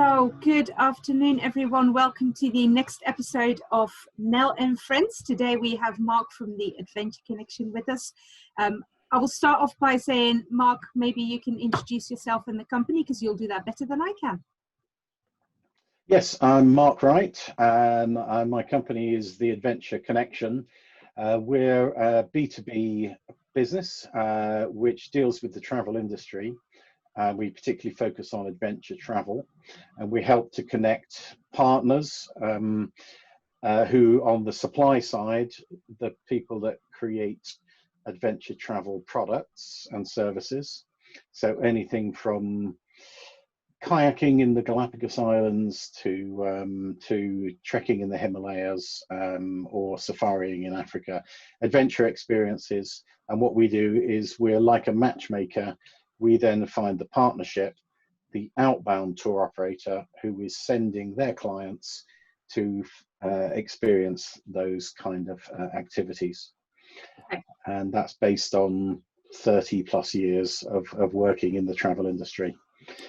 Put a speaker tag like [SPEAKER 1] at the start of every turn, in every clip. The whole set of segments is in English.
[SPEAKER 1] So, good afternoon, everyone. Welcome to the next episode of Nell and Friends. Today we have Mark from the Adventure Connection with us. I will start off by saying, Mark, maybe you can introduce yourself and the company because you'll do that better than I can.
[SPEAKER 2] Yes, I'm Mark Wright, and my company is the Adventure Connection. We're a B2B business which deals with the travel industry. We particularly focus on adventure travel, and we help to connect partners who, on the supply side, the people that create adventure travel products and services. So anything from kayaking in the Galapagos Islands to trekking in the Himalayas or safaring in Africa, adventure experiences. And what we do is we're like a matchmaker. We then find the partnership, the outbound tour operator who is sending their clients to experience those kind of activities.
[SPEAKER 1] Okay.
[SPEAKER 2] And that's based on 30 plus years of working in the travel industry.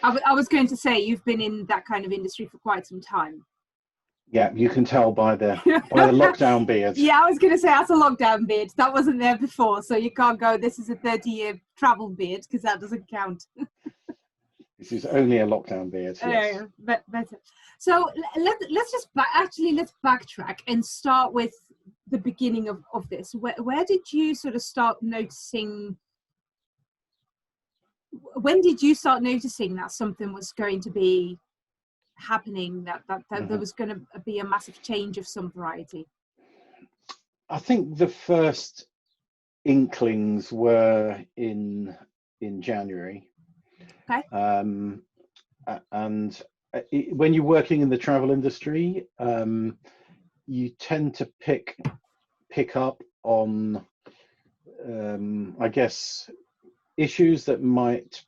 [SPEAKER 1] I was going to say, you've been in that kind of industry for quite some time.
[SPEAKER 2] Yeah, you can tell by the lockdown beard.
[SPEAKER 1] Yeah, I was going to say, that's a lockdown beard. That wasn't there before, so you can't go, this is a 30-year travel beard, because that doesn't count.
[SPEAKER 2] This is only a lockdown beard, yes.
[SPEAKER 1] But better. So let's just let's backtrack and start with the beginning of this. Where did you sort of start noticing, when did you start noticing that something was going to be happening, that there was going to be a massive change of some variety?
[SPEAKER 2] I think the first inklings were in January.
[SPEAKER 1] Okay.
[SPEAKER 2] And when you're working in the travel industry, you tend to pick up on, I guess, issues that might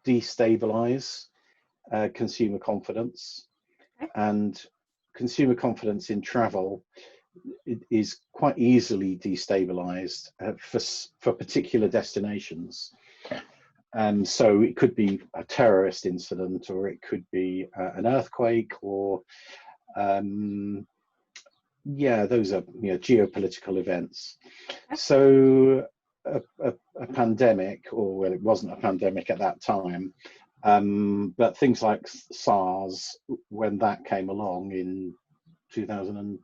[SPEAKER 2] destabilize consumer confidence.
[SPEAKER 1] Okay.
[SPEAKER 2] And consumer confidence in travel is quite easily destabilized for particular destinations. And so it could be a terrorist incident, or it could be an earthquake, or those are geopolitical events. So a pandemic, or well, it wasn't a pandemic at that time, but things like SARS, when that came along in 2000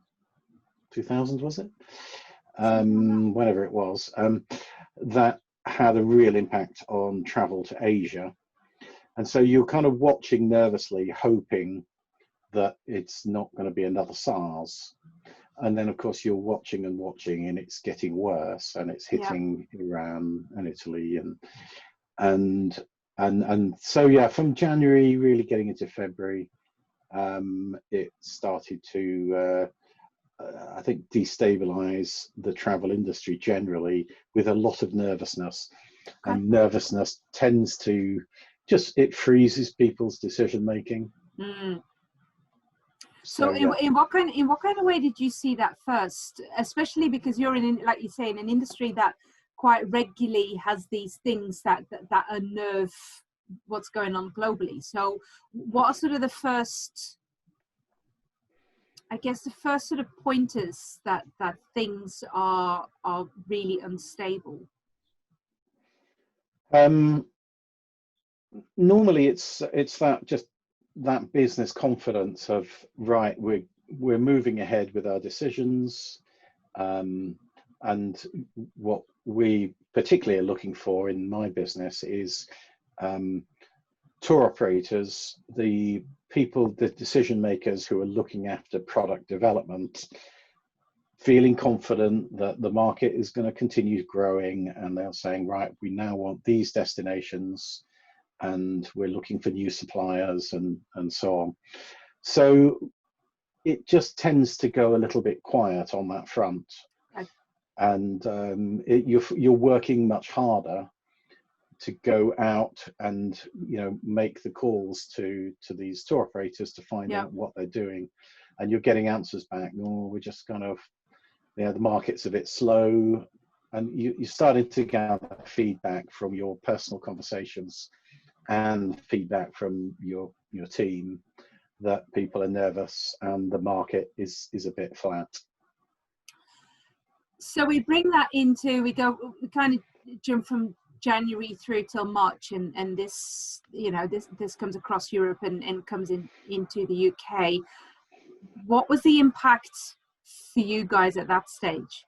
[SPEAKER 2] was it? Whenever it was, that had a real impact on travel to Asia. And so you're kind of watching nervously, hoping that it's not going to be another SARS. And then, of course, you're watching and watching, and it's getting worse, and it's hitting Iran and Italy, and so from January, really getting into February, it started to I think destabilize the travel industry generally, with a lot of nervousness. Okay. And nervousness tends to it freezes people's decision making.
[SPEAKER 1] So in what kind of way did you see that first, especially because you're in, like you say, in an industry that quite regularly has these things that unnerve what's going on globally? So what are sort of the first sort of pointers that things are really unstable?
[SPEAKER 2] Normally it's that business confidence of, right, we're moving ahead with our decisions, and what we particularly are looking for in my business is tour operators, the decision makers who are looking after product development, feeling confident that the market is going to continue growing, and they're saying, right, we now want these destinations, and we're looking for new suppliers, and so on. So it just tends to go a little bit quiet on that front.
[SPEAKER 1] Okay.
[SPEAKER 2] And you're working much harder to go out and make the calls to these tour operators to find out what they're doing, and you're getting answers back. We're just kind of, the market's a bit slow, and you're starting to gather feedback from your personal conversations and feedback from your team that people are nervous and the market is a bit flat.
[SPEAKER 1] So we bring that into, we kind of jump from January through till March, and this, this comes across Europe and comes into the UK. What was the impact for you guys at that stage?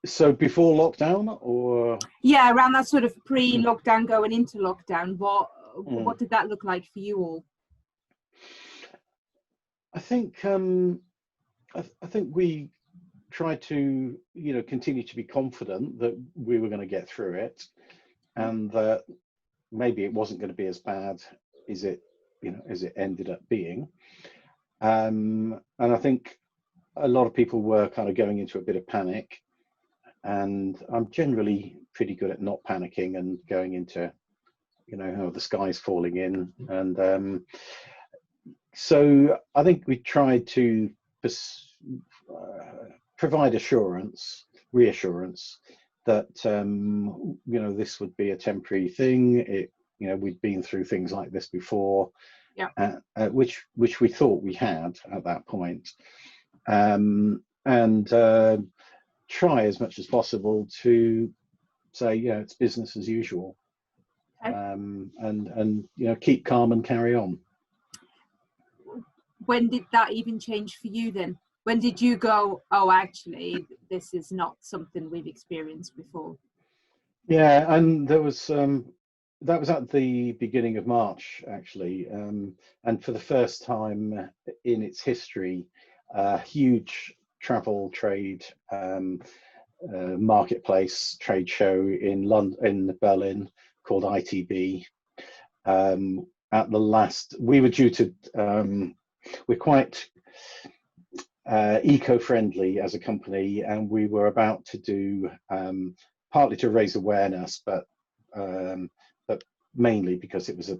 [SPEAKER 2] So before lockdown, or?
[SPEAKER 1] Yeah, around that sort of pre-lockdown going into lockdown, what did that look like for you all?
[SPEAKER 2] I think I think we tried to continue to be confident that we were going to get through it, and that maybe it wasn't going to be as bad as it ended up being. And I think a lot of people were kind of going into a bit of panic, and I'm generally pretty good at not panicking and going into the sky's falling in. And so I think we tried to provide reassurance that this would be a temporary thing. We'd been through things like this before, yeah, which we thought we had at that point, and try as much as possible to say, it's business as usual, okay, and keep calm and carry on.
[SPEAKER 1] When did that even change for you then? When did you go, oh, actually, this is not something we've experienced before?
[SPEAKER 2] Yeah, and there was that was at the beginning of March, actually, and for the first time in its history, a huge travel trade marketplace trade show in Berlin called ITB. At the last, we were due to. We're quite eco-friendly as a company, and we were about to do partly to raise awareness, but mainly because it was a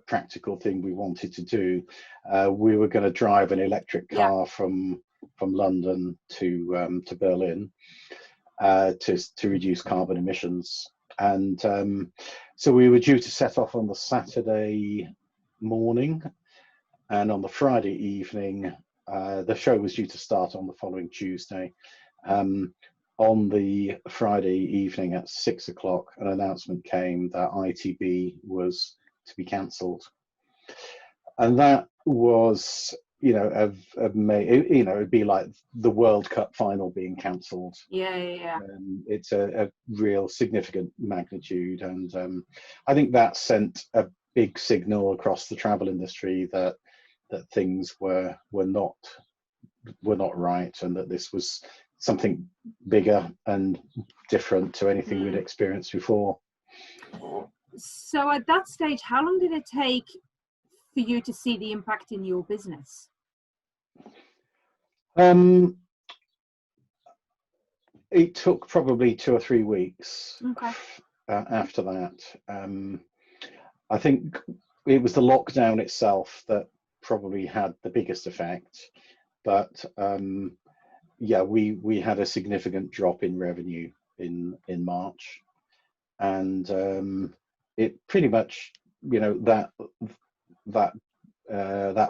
[SPEAKER 2] practical thing we wanted to do. We were going to drive an electric car, yeah, from London to Berlin to reduce carbon emissions, and so we were due to set off on the Saturday morning, and on the Friday evening, the show was due to start on the following Tuesday. On the Friday evening at 6 o'clock, an announcement came that ITB was to be cancelled, and that was, it'd be like the World Cup final being cancelled.
[SPEAKER 1] Yeah.
[SPEAKER 2] It's a real significant magnitude, and I think that sent a big signal across the travel industry that things were not right, and that this was something bigger and different to anything we'd experienced before.
[SPEAKER 1] So at that stage, how long did it take for you to see the impact in your business?
[SPEAKER 2] It took probably 2 or 3 weeks.
[SPEAKER 1] Okay.
[SPEAKER 2] After that. I think it was the lockdown itself that probably had the biggest effect, but we had a significant drop in revenue in March, and it pretty much, that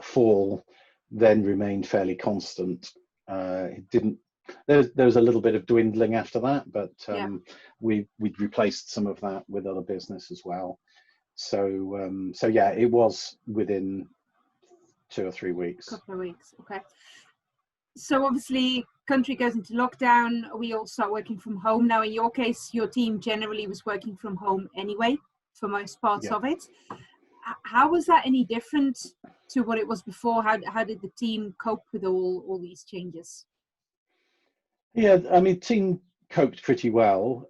[SPEAKER 2] fall then remained fairly constant. It didn't. There was a little bit of dwindling after that, but we'd replaced some of that with other business as well. So yeah, it was within 2 or 3 weeks.
[SPEAKER 1] Couple of weeks, okay. So obviously, country goes into lockdown. We all start working from home now. In your case, your team generally was working from home anyway for most parts of it. How was that any different to what it was before? How did the team cope with all these changes?
[SPEAKER 2] Yeah, I mean, team coped pretty well.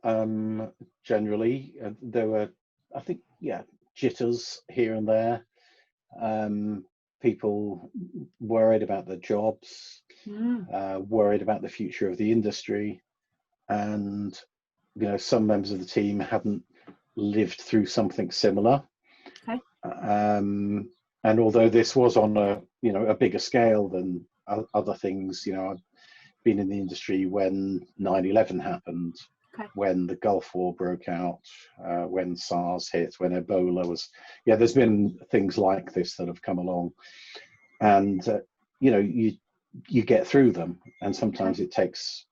[SPEAKER 2] Generally, there were, I think, jitters here and there. People worried about their jobs, worried about the future of the industry, and some members of the team hadn't lived through something similar.
[SPEAKER 1] Okay.
[SPEAKER 2] And although this was on a bigger scale than other things, I've been in the industry when 9/11 happened,
[SPEAKER 1] Okay.
[SPEAKER 2] when the Gulf War broke out, when SARS hit, when Ebola was, yeah, there's been things like this that have come along, and you know, you get through them, and sometimes it takes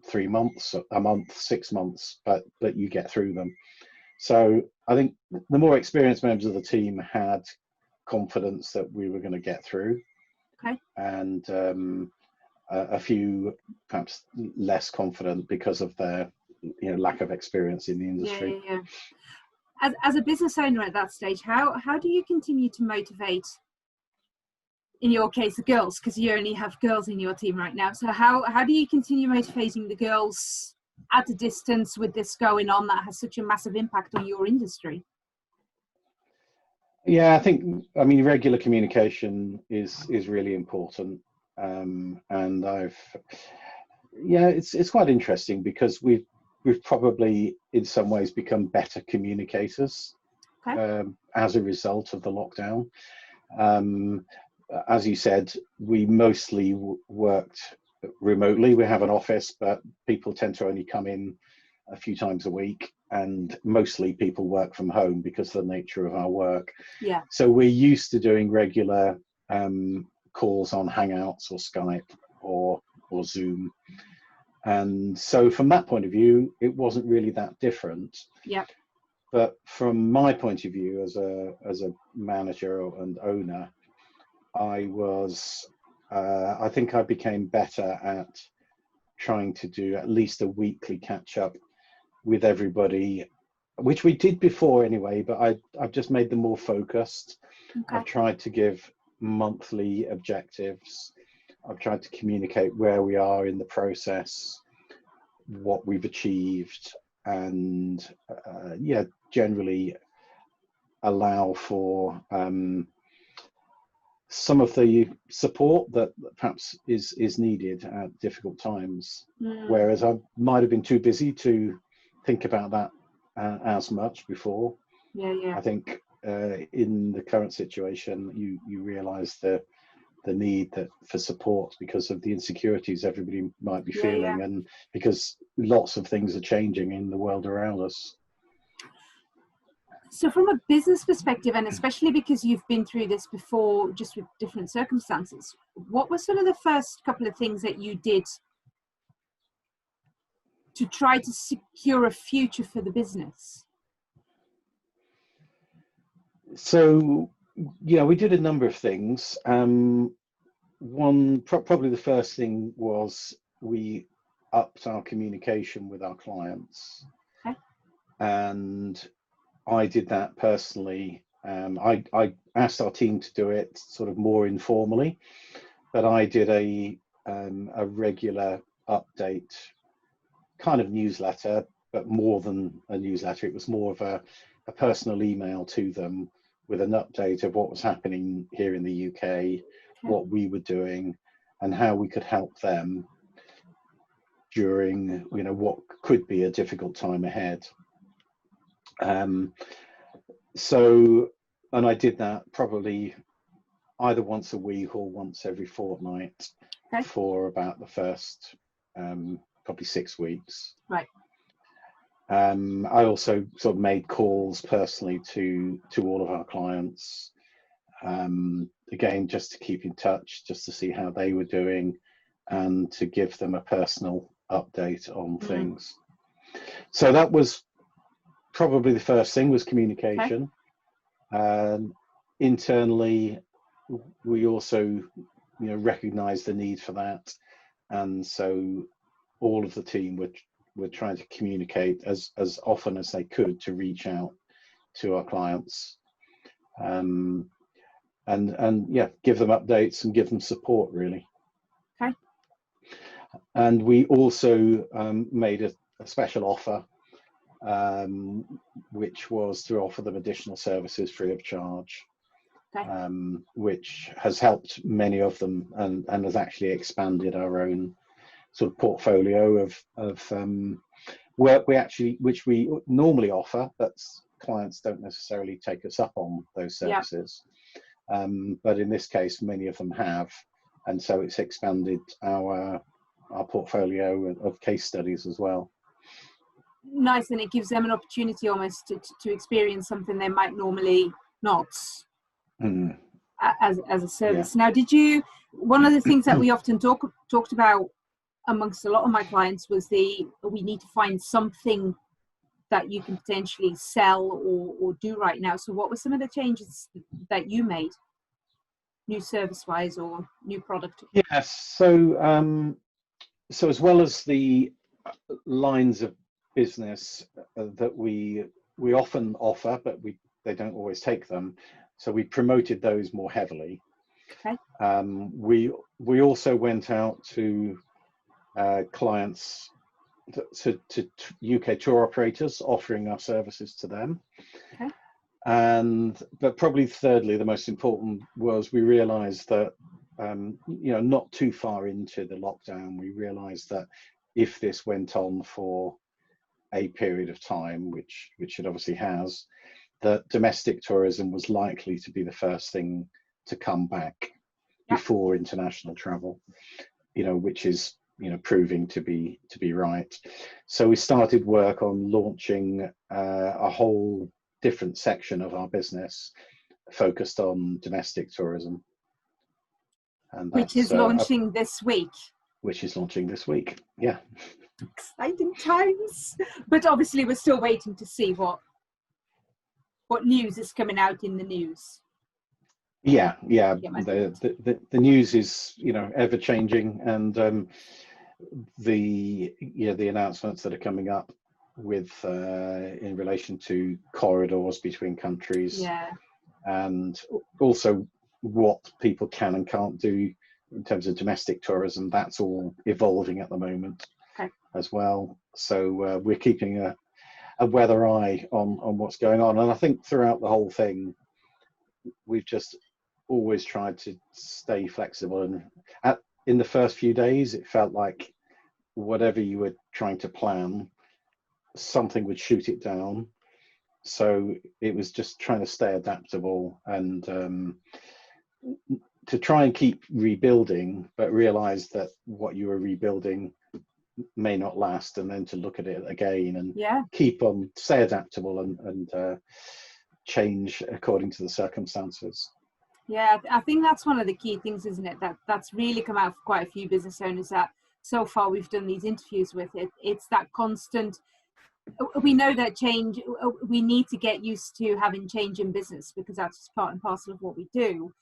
[SPEAKER 2] 3 months, a month, 6 months, but you get through them. So I think the more experienced members of the team had confidence that we were going to get through,
[SPEAKER 1] Okay.
[SPEAKER 2] and a few perhaps less confident because of their lack of experience in the industry.
[SPEAKER 1] Yeah. As a business owner at that stage, how do you continue to motivate, in your case, the girls, because you only have girls in your team right now? So how do you continue motivating the girls at a distance with this going on that has such a massive impact on your industry?
[SPEAKER 2] Yeah, I mean, regular communication is really important. And it's quite interesting because we've probably in some ways become better communicators.
[SPEAKER 1] Okay.
[SPEAKER 2] As a result of the lockdown. As you said, we mostly worked remotely. We have an office, but people tend to only come in a few times a week, and mostly people work from home because of the nature of our work.
[SPEAKER 1] Yeah.
[SPEAKER 2] So we're used to doing regular calls on Hangouts or Skype or Zoom. And so from that point of view, it wasn't really that different.
[SPEAKER 1] Yeah.
[SPEAKER 2] But from my point of view as a manager and owner, I think I became better at trying to do at least a weekly catch up with everybody, which we did before anyway, but I've just made them more focused.
[SPEAKER 1] Okay.
[SPEAKER 2] I've tried to give monthly objectives. I've tried to communicate where we are in the process, what we've achieved, and generally allow for some of the support that perhaps is needed at difficult times. Whereas I might have been too busy to think about that as much before.
[SPEAKER 1] Yeah.
[SPEAKER 2] I think in the current situation, you realise the need for support because of the insecurities everybody might be feeling, and because lots of things are changing in the world around us.
[SPEAKER 1] So from a business perspective, and especially because you've been through this before, just with different circumstances, what were sort of the first couple of things that you did to try to secure a future for the business?
[SPEAKER 2] So, we did a number of things. Probably the first thing was we upped our communication with our clients.
[SPEAKER 1] Okay.
[SPEAKER 2] And I did that personally. I asked our team to do it sort of more informally, but I did a regular update kind of newsletter, but more than a newsletter. It was more of a personal email to them with an update of what was happening here in the UK, okay, what we were doing, and how we could help them during what could be a difficult time ahead. And I did that probably either once a week or once every fortnight, okay, for about the first probably 6 weeks.
[SPEAKER 1] Right.
[SPEAKER 2] I also sort of made calls personally to all of our clients, again, just to keep in touch, just to see how they were doing and to give them a personal update on things. So that was probably the first thing, was communication. Okay. Internally, we also recognized the need for that, and so all of the team were trying to communicate as often as they could to reach out to our clients, and give them updates and give them support, really.
[SPEAKER 1] Okay.
[SPEAKER 2] And we also made a special offer, which was to offer them additional services free of charge. Okay. Which has helped many of them and has actually expanded our own sort of portfolio of work which we normally offer, but clients don't necessarily take us up on those services. Yeah. But in this case, many of them have, and so it's expanded our portfolio of case studies as well.
[SPEAKER 1] nice, and it gives them an opportunity almost to experience something they might normally not as a service. Now, one of the things that we often talked about amongst a lot of my clients was we need to find something that you can potentially sell or do right now. So what were some of the changes that you made, new service wise or new product?
[SPEAKER 2] Yes. So as well as the lines of business that we often offer, but they don't always take them, so we promoted those more heavily.
[SPEAKER 1] Okay.
[SPEAKER 2] We also went out to clients, to UK tour operators, offering our services to them.
[SPEAKER 1] Okay.
[SPEAKER 2] But probably thirdly, the most important was we realized that not too far into the lockdown, we realized that if this went on for a period of time, which it obviously has, that domestic tourism was likely to be the first thing to come back before international travel, which is proving to be right. So we started work on launching a whole different section of our business focused on domestic tourism, and
[SPEAKER 1] which is launching this week.
[SPEAKER 2] Which is launching this week. Yeah.
[SPEAKER 1] Exciting times. But obviously we're still waiting to see what news is coming out in the news.
[SPEAKER 2] Yeah. The news is ever changing, and the announcements that are coming up with in relation to corridors between countries, and also what people can and can't do in terms of domestic tourism, that's all evolving at the moment as well. So we're keeping a weather eye on what's going on, and I think throughout the whole thing we've just always tried to stay flexible, and in the first few days it felt like whatever you were trying to plan, something would shoot it down. So it was just trying to stay adaptable and to try and keep rebuilding, but realize that what you were rebuilding may not last, and then to look at it again and keep on, stay adaptable and change according to the circumstances.
[SPEAKER 1] Yeah, I think that's one of the key things, isn't it? That's really come out for quite a few business owners that so far we've done these interviews with. It's that constant. We know that change, we need to get used to having change in business because that's part and parcel of what we do.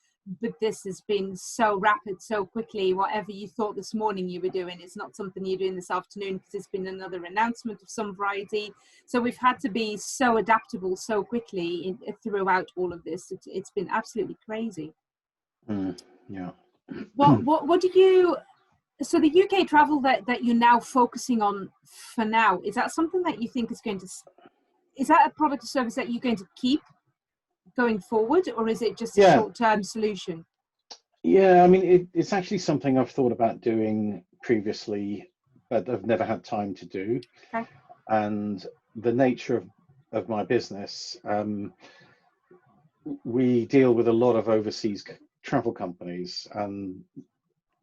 [SPEAKER 1] But this has been so rapid, so quickly. Whatever you thought this morning you were doing, it's not something you're doing this afternoon because it's been another announcement of some variety. So we've had to be so adaptable so quickly throughout all of this. It's been absolutely crazy.
[SPEAKER 2] Yeah.
[SPEAKER 1] What do you? So the UK travel that you're now focusing on for now, is that something that you think is that a product or service that you're going to keep going forward, or is it just a short-term solution?
[SPEAKER 2] Yeah, I mean, it's actually something I've thought about doing previously, but I've never had time to do.
[SPEAKER 1] Okay.
[SPEAKER 2] And the nature of my business, we deal with a lot of overseas travel companies, and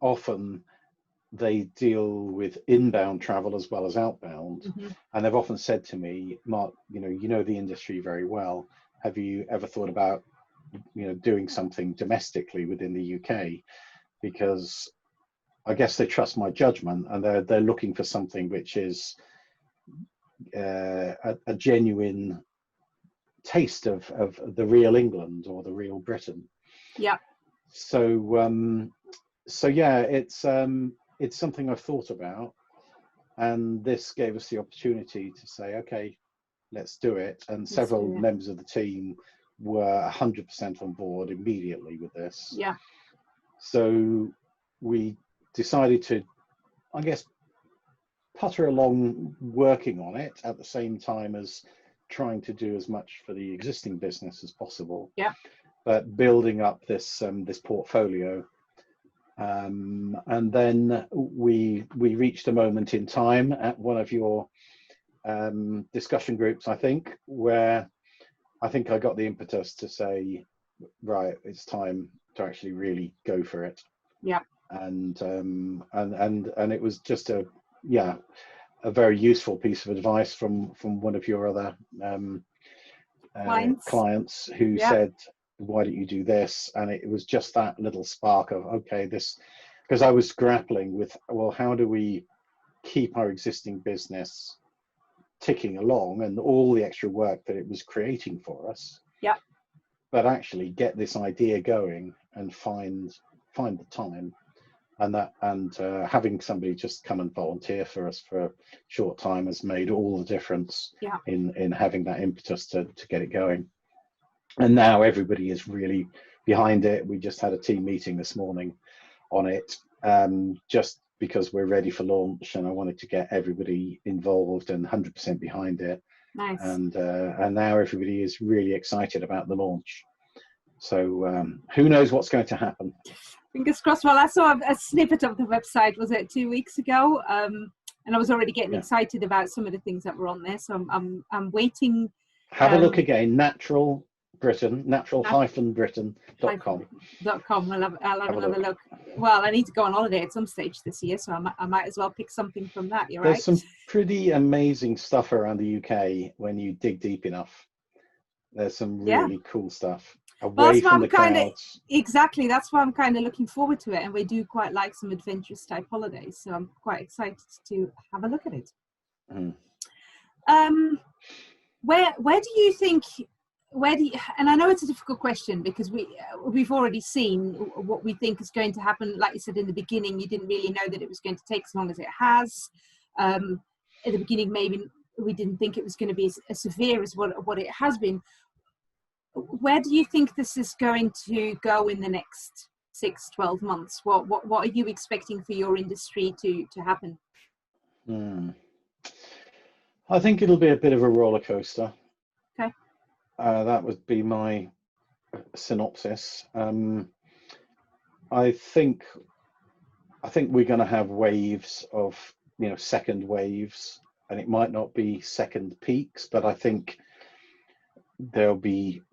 [SPEAKER 2] often they deal with inbound travel as well as outbound.
[SPEAKER 1] Mm-hmm.
[SPEAKER 2] And they've often said to me, Mark, you know the industry very well. Have you ever thought about doing something domestically within the UK? Because I guess they trust my judgment, and they're looking for something which is a genuine taste of the real England or the real Britain.
[SPEAKER 1] Yeah.
[SPEAKER 2] So yeah, it's something I've thought about, and this gave us the opportunity to say, okay, let's do it. And several members of the team were 100% on board immediately with this.
[SPEAKER 1] Yeah.
[SPEAKER 2] So we decided to, I guess, putter along working on it at the same time as trying to do as much for the existing business as possible.
[SPEAKER 1] Yeah.
[SPEAKER 2] But building up this portfolio. And then we reached a moment in time at one of your discussion groups, I think, where I think I got the impetus to say, right, it's time to actually really go for it.
[SPEAKER 1] Yeah.
[SPEAKER 2] And it was just a very useful piece of advice from one of your other clients who said, why don't you do this? And it was just that little spark of, okay, this, because I was grappling with, well, how do we keep our existing business ticking along and all the extra work that it was creating for us, but actually get this idea going and find the time, and having somebody just come and volunteer for us for a short time has made all the difference in having that impetus to get it going. And now everybody is really behind it. We just had a team meeting this morning on it, just because we're ready for launch, and I wanted to get everybody involved and 100% behind it.
[SPEAKER 1] Nice.
[SPEAKER 2] And now everybody is really excited about the launch. So who knows what's going to happen?
[SPEAKER 1] Fingers crossed. Well, I saw a snippet of the website, was it 2 weeks ago? And I was already getting excited about some of the things that were on there. So I'm waiting.
[SPEAKER 2] Have a look again. natural-britain.com.
[SPEAKER 1] I'll have another look. Well, I need to go on holiday at some stage this year, so I might as well pick something from that. You're right.
[SPEAKER 2] There's some pretty amazing stuff around the UK when you dig deep enough. There's some really cool stuff. Away from the crowds.
[SPEAKER 1] Exactly, that's why I'm kind of looking forward to it, and we do quite like some adventurous type holidays, so I'm quite excited to have a look at it. Where do you think, and I know it's a difficult question because we've already seen what we think is going to happen. Like you said in the beginning, you didn't really know that it was going to take as long as it has. At the beginning, maybe we didn't think it was going to be as severe as what it has been. Where do you think this is going to go in the next 6-12 months? What are you expecting for your industry to happen?
[SPEAKER 2] I think it'll be a bit of a roller coaster.
[SPEAKER 1] Okay.
[SPEAKER 2] That would be my synopsis. I think we're going to have waves of, second waves, and it might not be second peaks, but I think there'll be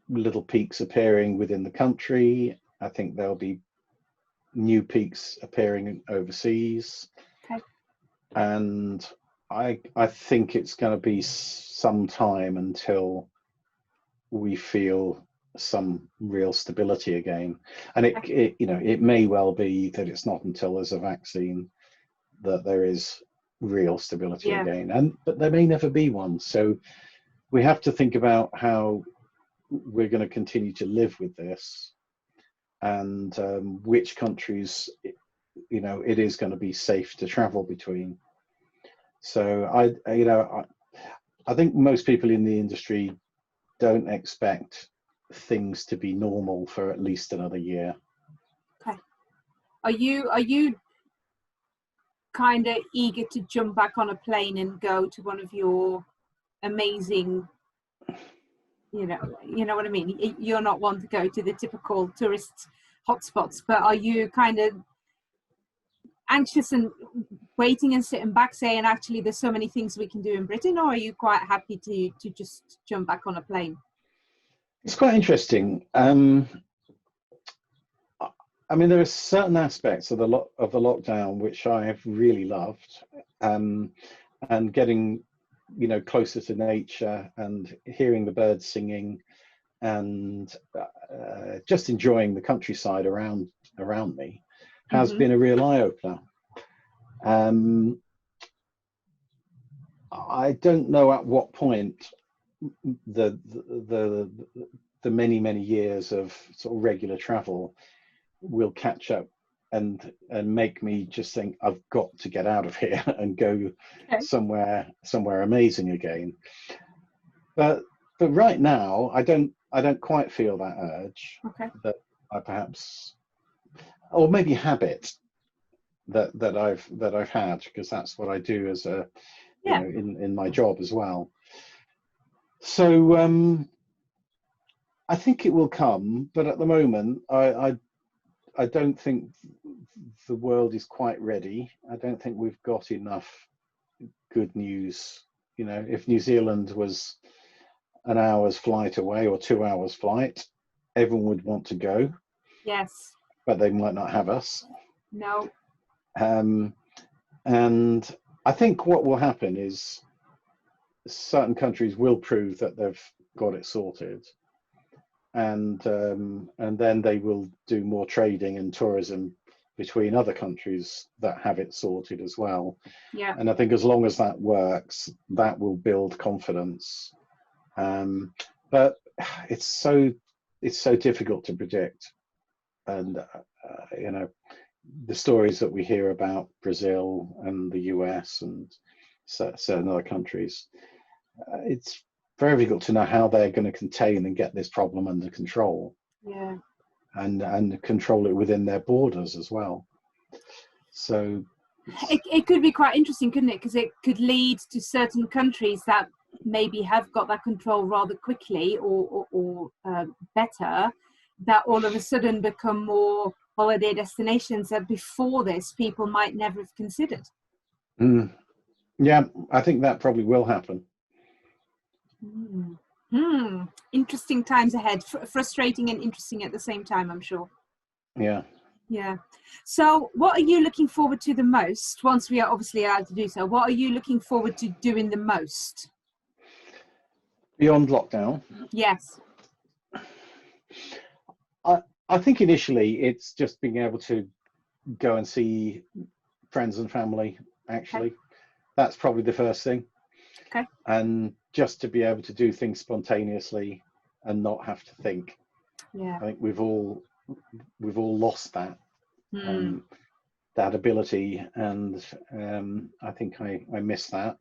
[SPEAKER 2] little peaks appearing within the country. I think there'll be new peaks appearing overseas.
[SPEAKER 1] Okay.
[SPEAKER 2] And I think it's going to be some time until we feel some real stability again. And it may well be that it's not until there's a vaccine that there is real stability again. But there may never be one. So we have to think about how we're going to continue to live with this, and which countries, it is going to be safe to travel between. So I think most people in the industry don't expect things to be normal for at least another year.
[SPEAKER 1] Okay. Are you kind of eager to jump back on a plane and go to one of your amazing, you know what I mean? You're not one to go to the typical tourist hotspots, but are you kind of anxious and waiting and sitting back saying, actually, there's so many things we can do in Britain, or are you quite happy to just jump back on a plane?
[SPEAKER 2] It's quite interesting. I mean, there are certain aspects of the lockdown which I have really loved, and getting closer to nature and hearing the birds singing, and just enjoying the countryside around me has been a real eye-opener. I don't know at what point the many years of sort of regular travel will catch up and make me just think, I've got to get out of here and go somewhere amazing again. But right now, I don't quite feel that urge. That I perhaps, or maybe habit that I've had, because that's what I do as a in my job as well. So I think it will come, but at the moment I don't think the world is quite ready. I don't think we've got enough good news. If New Zealand was an hour's flight away or 2 hours flight, everyone would want to go.
[SPEAKER 1] Yes. But
[SPEAKER 2] they might not have us.
[SPEAKER 1] No.
[SPEAKER 2] And I think what will happen is certain countries will prove that they've got it sorted, and then they will do more trading and tourism between other countries that have it sorted as well.
[SPEAKER 1] Yeah.
[SPEAKER 2] And I think as long as that works, that will build confidence. But it's so difficult to predict, and you know, the stories that we hear about Brazil and the US and certain other countries, it's very difficult to know how they're going to contain and get this problem under control.
[SPEAKER 1] Yeah.
[SPEAKER 2] And control it within their borders as well. So
[SPEAKER 1] it could be quite interesting, couldn't it? Because it could lead to certain countries that maybe have got that control rather quickly or better, that all of a sudden become more holiday destinations that before this people might never have considered.
[SPEAKER 2] Yeah, I think that probably will happen.
[SPEAKER 1] Interesting times ahead. Frustrating and interesting at the same time, I'm sure. Yeah. So what are you looking forward to the most, once we are obviously allowed to do so? What are you looking forward to doing the most
[SPEAKER 2] beyond lockdown?
[SPEAKER 1] Yes.
[SPEAKER 2] I think initially it's just being able to go and see friends and family, actually. Okay. That's probably the first thing.
[SPEAKER 1] Okay.
[SPEAKER 2] And just to be able to do things spontaneously and not have to think.
[SPEAKER 1] Yeah.
[SPEAKER 2] I think we've all lost that that ability, and I think I miss that.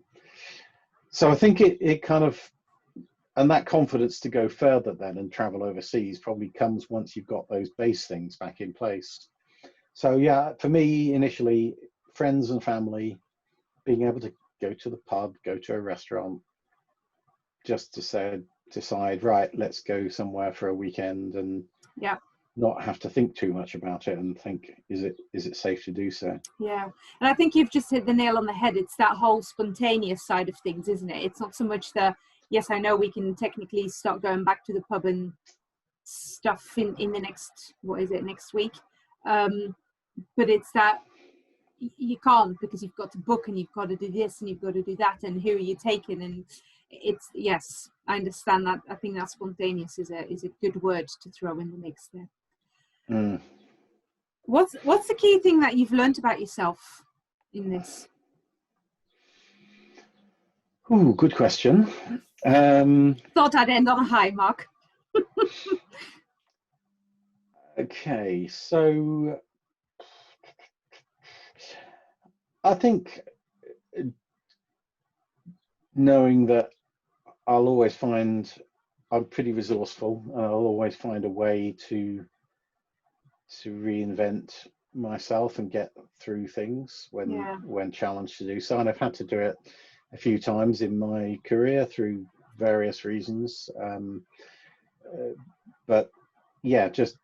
[SPEAKER 2] So I think it kind of, and that confidence to go further then and travel overseas probably comes once you've got those base things back in place. So yeah, for me initially, friends and family, being able to go to the pub, go to a restaurant, just to decide, right, let's go somewhere for a weekend, and not have to think too much about it and think, is it safe to do so?
[SPEAKER 1] Yeah, and I think you've just hit the nail on the head. It's that whole spontaneous side of things, isn't it? It's not so much the, yes, I know we can technically start going back to the pub and stuff in the next, next week, but it's that you can't, because you've got to book and you've got to do this and you've got to do that, and who are you taking? And it's, yes, I understand that. I think that spontaneous is a good word to throw in the mix there. What's the key thing that you've learned about yourself in this?
[SPEAKER 2] Ooh, good question.
[SPEAKER 1] Thought I'd end on a high, Mark.
[SPEAKER 2] Okay, so I think knowing that I'm pretty resourceful, and I'll always find a way to reinvent myself and get through things when challenged to do so. And I've had to do it a few times in my career through various reasons. But yeah, just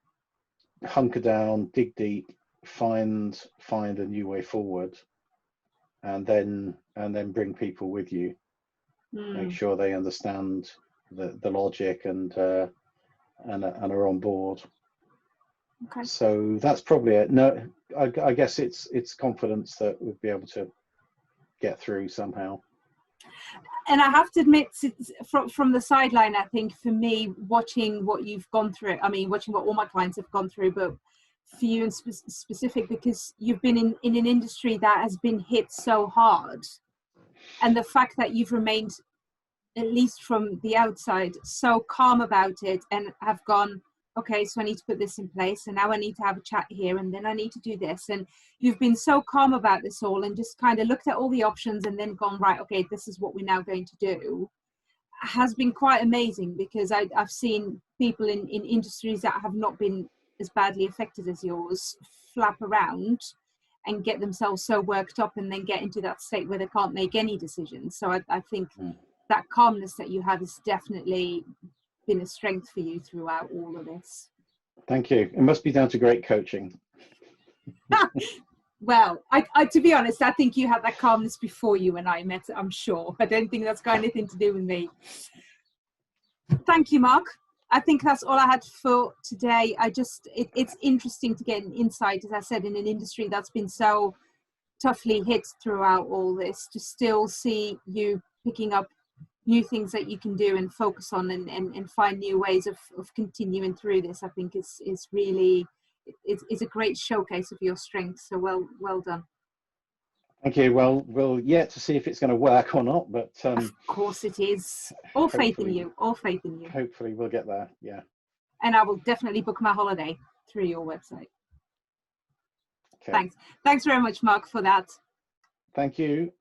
[SPEAKER 2] hunker down, dig deep, find a new way forward, and then bring people with you. Make sure they understand the logic and are on board.
[SPEAKER 1] Okay.
[SPEAKER 2] So that's probably it. No, I guess it's confidence that we'll be able to get through somehow.
[SPEAKER 1] And I have to admit, from the sideline, I think for me, watching what you've gone through, I mean, watching what all my clients have gone through, but for you in specific, because you've been in an industry that has been hit so hard, and the fact that you've remained, at least from the outside, so calm about it, and have gone, okay, so I need to put this in place, and now I need to have a chat here, and then I need to do this. And you've been so calm about this all, and just kind of looked at all the options and then gone, right, okay, this is what we're now going to do, has been quite amazing, because I've seen people in industries that have not been as badly affected as yours flap around and get themselves so worked up and then get into that state where they can't make any decisions. So I think that calmness that you have has definitely been a strength for you throughout all of this.
[SPEAKER 2] Thank you. It must be down to great coaching.
[SPEAKER 1] Well, I to be honest, I think you had that calmness before you and I met, I'm sure. I don't think that's got anything to do with me. Thank you, Mark. I think that's all I had for today. It's interesting to get an insight, as I said, in an industry that's been so toughly hit throughout all this, to still see you picking up new things that you can do and focus on, and find new ways of continuing through this, I think is really, it's a great showcase of your strengths. So well done.
[SPEAKER 2] Thank you. Well, we'll yet to see if it's going to work or not, but
[SPEAKER 1] Of course it is. All faith in
[SPEAKER 2] hopefully-
[SPEAKER 1] you. All faith in you.
[SPEAKER 2] hopefully we'll get there. Yeah.
[SPEAKER 1] And I will definitely book my holiday through your website.
[SPEAKER 2] Okay.
[SPEAKER 1] Thanks very much, Mark, for that.
[SPEAKER 2] Thank you.